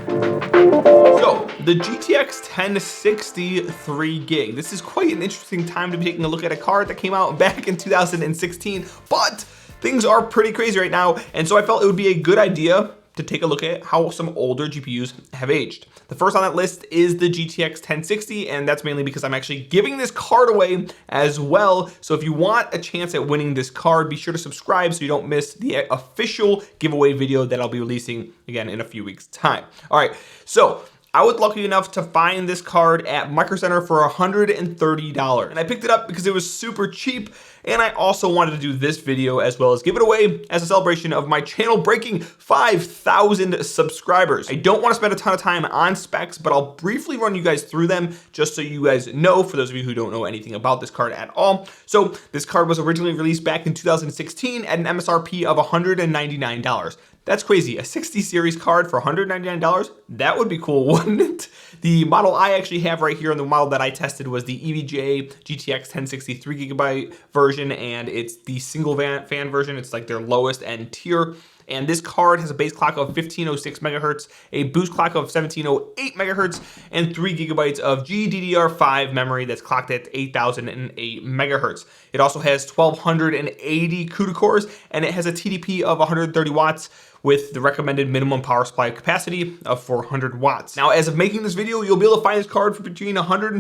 So the GTX 1060 3 gig. This is quite an interesting time to be taking a look at a card that came out back in 2016, but things are pretty crazy right now. And so I felt it would be a good idea to take a look at how some older GPUs have aged. The first on that list is the GTX 1060, and that's mainly because I'm actually giving this card away as well. So if you want a chance at winning this card, be sure to subscribe so you don't miss the official giveaway video that I'll be releasing again in a few weeks' time. All right, so I was lucky enough to find this card at Micro Center for $130. And I picked it up because it was super cheap. And I also wanted to do this video as well as give it away as a celebration of my channel breaking 5,000 subscribers. I don't want to spend a ton of time on specs, but I'll briefly run you guys through them just so you guys know, for those of you who don't know anything about this card at all. So this card was originally released back in 2016 at an MSRP of $199. That's crazy. A 60 series card for $199? That would be cool, wouldn't it? The model I actually have right here, and the model that I tested, was the EVGA GTX 1060 3GB version, and it's the single fan version. It's like their lowest end tier. And this card has a base clock of 1506 megahertz, a boost clock of 1708 megahertz, and 3 GB of GDDR5 memory that's clocked at 8008 megahertz. It also has 1280 CUDA cores, and it has a TDP of 130 watts with the recommended minimum power supply capacity of 400 watts. Now, as of making this video, you'll be able to find this card for between $150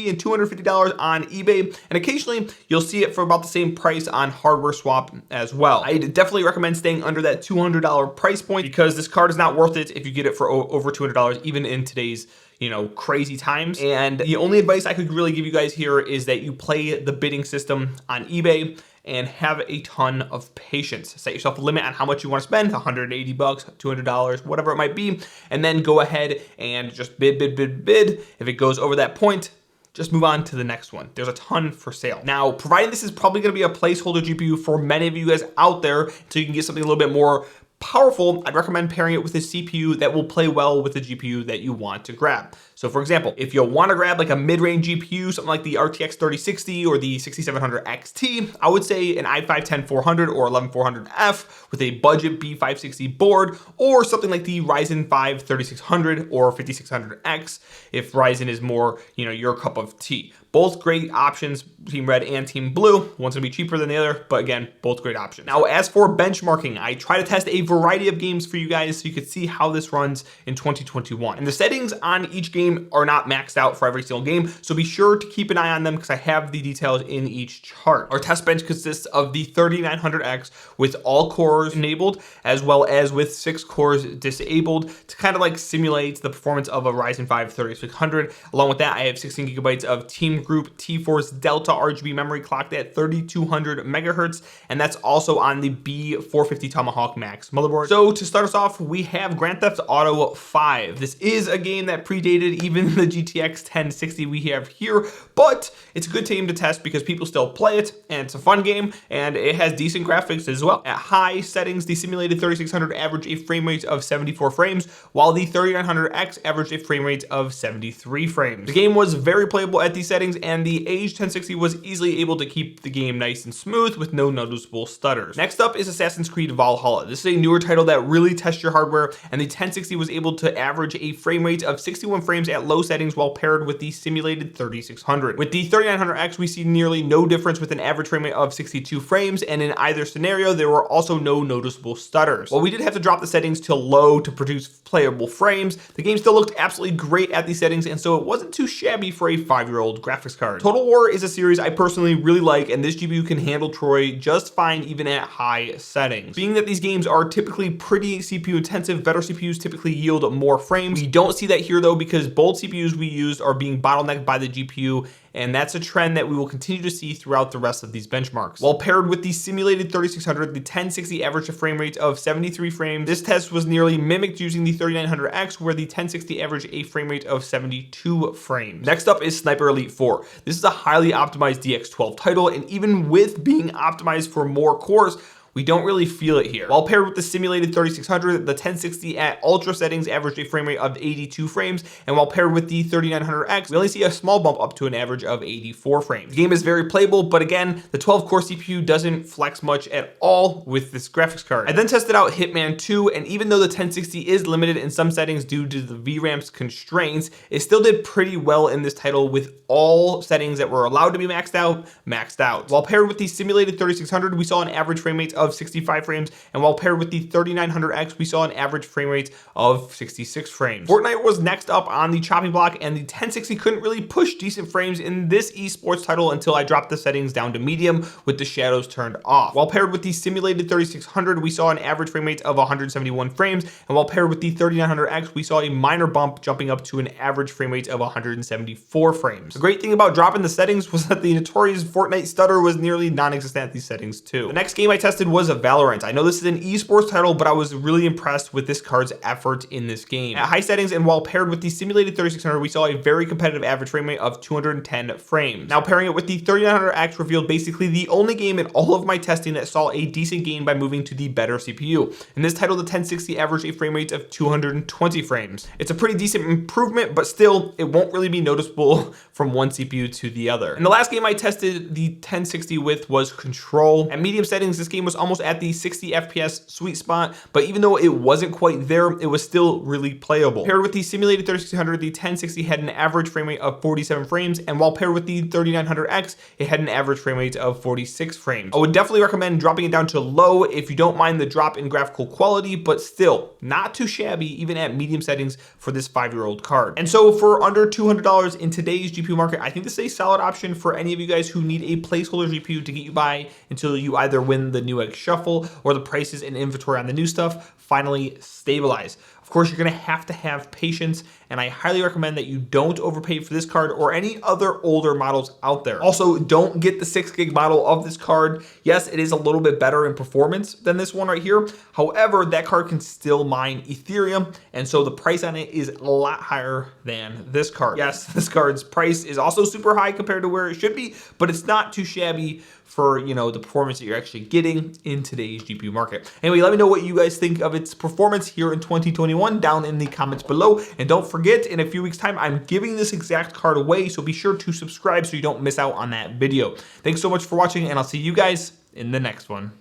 and $250 on eBay, and occasionally you'll see it for about the same price on Hardware Swap as well. I definitely recommend staying under that $200 price point because this card is not worth it if you get it for over $200, even in today's crazy times. And the only advice I could really give you guys here is that you play the bidding system on eBay and have a ton of patience. Set yourself a limit on how much you want to spend, $180, $200, whatever it might be, and then go ahead and just bid. If it goes over that point, just move on to the next one. There's a ton for sale. Now, providing this is probably gonna be a placeholder GPU for many of you guys out there, so you can get something a little bit more powerful, I'd recommend pairing it with a CPU that will play well with the GPU that you want to grab. So for example, if you'll want to grab like a mid-range GPU, something like the RTX 3060 or the 6700 XT, I would say an i5-10400 or 11400F with a budget B560 board, or something like the Ryzen 5 3600 or 5600X if Ryzen is more, your cup of tea. Both great options, Team Red and Team Blue. One's gonna be cheaper than the other, but again, both great options. Now, as for benchmarking, I try to test a variety of games for you guys so you can see how this runs in 2021. And the settings on each game are not maxed out for every single game, so be sure to keep an eye on them because I have the details in each chart. Our test bench consists of the 3900X with all cores enabled, as well as with 6 cores disabled to kind of like simulate the performance of a Ryzen 5 3600. Along with that, I have 16 GB of Team Group T-Force Delta RGB memory clocked at 3200 megahertz, and that's also on the B450 Tomahawk Max motherboard. So to start us off, we have Grand Theft Auto 5. This is a game that predated even the GTX 1060 we have here, but it's a good game to test because people still play it, and it's a fun game, and it has decent graphics as well. At high settings, the simulated 3600 averaged a frame rate of 74 frames, while the 3900X averaged a frame rate of 73 frames. The game was very playable at these settings, and the aged 1060 was easily able to keep the game nice and smooth with no noticeable stutters. Next up is Assassin's Creed Valhalla. This is a newer title that really tests your hardware, and the 1060 was able to average a frame rate of 61 frames at low settings while paired with the simulated 3600. With the 3900X, we see nearly no difference with an average frame rate of 62 frames, and in either scenario, there were also no noticeable stutters. While we did have to drop the settings to low to produce playable frames, the game still looked absolutely great at these settings, and so it wasn't too shabby for a 5-year-old graphics card. Total War is a series I personally really like, and this GPU can handle Troy just fine even at high settings. Being that these games are typically pretty CPU intensive, better CPUs typically yield more frames. We don't see that here though because both CPUs we used are being bottlenecked by the GPU, and that's a trend that we will continue to see throughout the rest of these benchmarks. While paired with the simulated 3600, the 1060 averaged a frame rate of 73 frames. This test was nearly mimicked using the 3900X, where the 1060 averaged a frame rate of 72 frames. Next up is Sniper Elite 4. This is a highly optimized DX12 title, and even with being optimized for more cores, we don't really feel it here. While paired with the simulated 3600, the 1060 at ultra settings averaged a frame rate of 82 frames, and while paired with the 3900X, we only see a small bump up to an average of 84 frames. The game is very playable, but again, the 12-core CPU doesn't flex much at all with this graphics card. I then tested out Hitman 2, and even though the 1060 is limited in some settings due to the VRAM's constraints, it still did pretty well in this title with all settings that were allowed to be maxed out. While paired with the simulated 3600, we saw an average frame rate of 65 frames, and while paired with the 3900X, we saw an average frame rate of 66 frames. Fortnite was next up on the chopping block, and the 1060 couldn't really push decent frames in this esports title until I dropped the settings down to medium with the shadows turned off. While paired with the simulated 3600, we saw an average frame rate of 171 frames, and while paired with the 3900X, we saw a minor bump jumping up to an average frame rate of 174 frames. The great thing about dropping the settings was that the notorious Fortnite stutter was nearly non-existent at these settings too. The next game I tested was Valorant. I know this is an esports title, but I was really impressed with this card's effort in this game. At high settings and while paired with the simulated 3600, we saw a very competitive average frame rate of 210 frames. Now pairing it with the 3900X revealed basically the only game in all of my testing that saw a decent gain by moving to the better CPU. In this title, the 1060 averaged a frame rate of 220 frames. It's a pretty decent improvement, but still, it won't really be noticeable from one CPU to the other. And the last game I tested the 1060 with was Control. At medium settings, this game was almost at the 60 FPS sweet spot, but even though it wasn't quite there, it was still really playable. Paired with the simulated 3600, the 1060 had an average frame rate of 47 frames, and while paired with the 3900X, it had an average frame rate of 46 frames. I would definitely recommend dropping it down to low if you don't mind the drop in graphical quality, but still not too shabby even at medium settings for this 5-year-old card. And so for under $200 in today's GPU market, I think this is a solid option for any of you guys who need a placeholder GPU to get you by until you either win the Newegg shuffle or the prices and inventory on the new stuff finally stabilize. Of course, you're going to have patience, and I highly recommend that you don't overpay for this card or any other older models out there. Also, don't get the 6 gig model of this card. Yes, it is a little bit better in performance than this one right here. However, that card can still mine Ethereum, and so the price on it is a lot higher than this card. Yes, this card's price is also super high compared to where it should be, but it's not too shabby for, you know, the performance that you're actually getting in today's GPU market. Anyway, let me know what you guys think of its performance here in 2021 down in the comments below. And don't forget, in a few weeks time, I'm giving this exact card away, so be sure to subscribe so you don't miss out on that video. Thanks so much for watching, and I'll see you guys in the next one.